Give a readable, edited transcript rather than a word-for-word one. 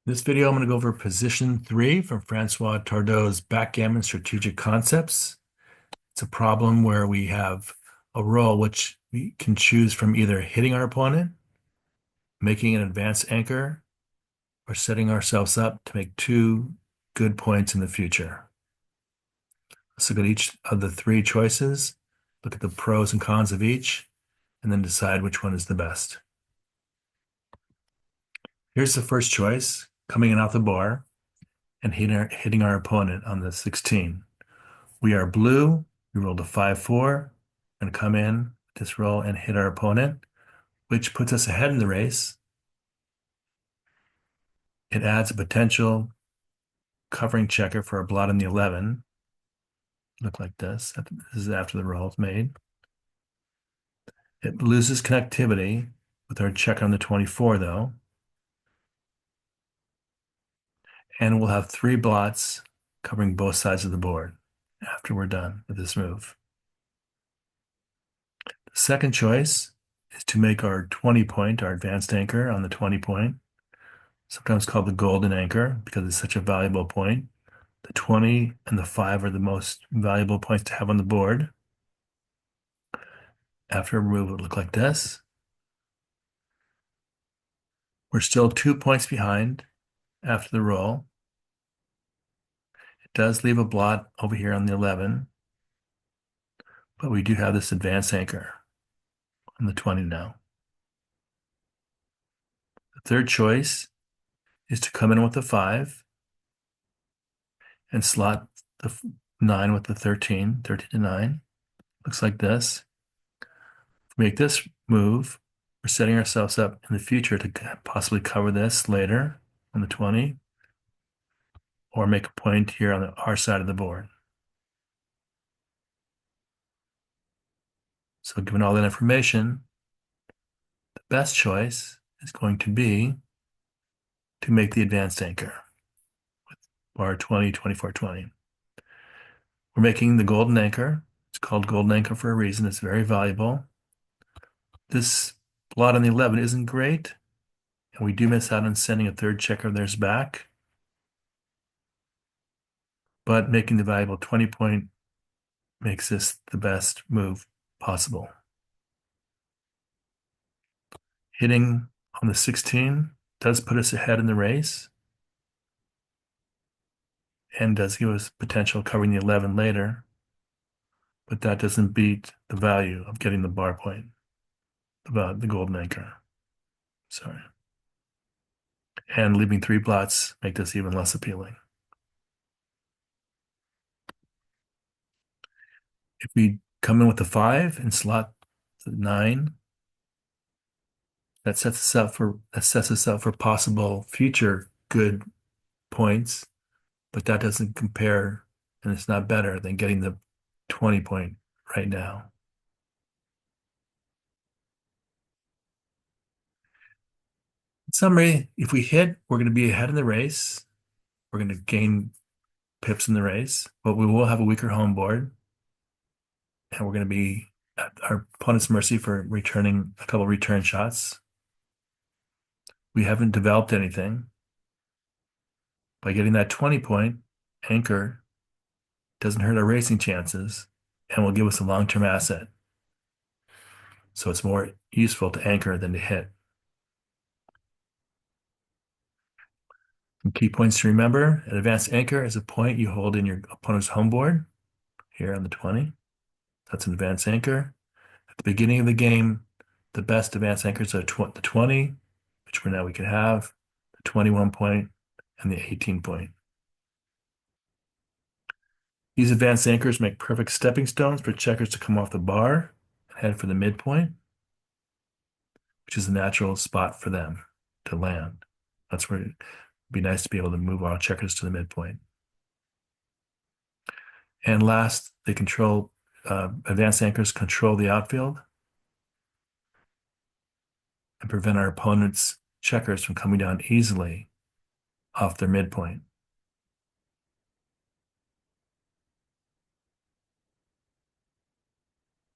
This video, I'm going to go over position 3 from Francois Tardieu's Backgammon Strategic Concepts. It's a problem where we have a roll which we can choose from either hitting our opponent, making an advanced anchor, or setting ourselves up to make two good points in the future. Let's look at each of the three choices, look at the pros and cons of each, and then decide which one is the best. Here's the first choice, coming in off the bar and hitting our opponent on the 16. We are blue. We rolled a 5-4 and come in this roll and hit our opponent, which puts us ahead in the race. It adds a potential covering checker for a blot on the 11. Look like this. This is after the roll is made. It loses connectivity with our checker on the 24, though. And we'll have three blots covering both sides of the board after we're done with this move. The second choice is to make our 20 point, our advanced anchor on the 20 point, sometimes called the golden anchor because it's such a valuable point. The 20 and the 5 are the most valuable points to have on the board. After a move, it would look like this. We're still 2 points behind after the roll. It does leave a blot over here on the 11, but we do have this advanced anchor on the 20 now. The third choice is to come in with the 5 and slot the 9 with the 13 to 9. Looks like this. If we make this move, we're setting ourselves up in the future to possibly cover this later on the 20 or make a point here on our side of the board. So given all that information, the best choice is going to be to make the advanced anchor with bar 20, 24, 20. We're making the golden anchor. It's called golden anchor for a reason. It's very valuable. This blot on the 11 isn't great, and we do miss out on sending a third checker of theirs back. But making the valuable 20 point makes this the best move possible. Hitting on the 16 does put us ahead in the race and does give us potential covering the 11 later, but that doesn't beat the value of getting the bar point, about the golden anchor. Sorry. And leaving three blots make this even less appealing. If we come in with the 5 and slot the 9, that sets us up for possible future good points, but that doesn't compare, and it's not better than getting the 20 point right now. In summary, if we hit, we're going to be ahead in the race. We're going to gain pips in the race, but we will have a weaker home board, and we're going to be at our opponent's mercy for returning a couple return shots. We haven't developed anything. By getting that 20 point anchor, doesn't hurt our racing chances and will give us a long-term asset. So it's more useful to anchor than to hit. Some key points to remember: an advanced anchor is a point you hold in your opponent's home board, here on the 20. That's an advanced anchor. At the beginning of the game, the best advanced anchors are the 20, which for now we can have, the 21 point, and the 18 point. These advanced anchors make perfect stepping stones for checkers to come off the bar and head for the midpoint, which is a natural spot for them to land. That's where it'd be nice to be able to move our checkers to the midpoint. And last, they control, advanced anchors control the outfield and prevent our opponent's checkers from coming down easily off their midpoint.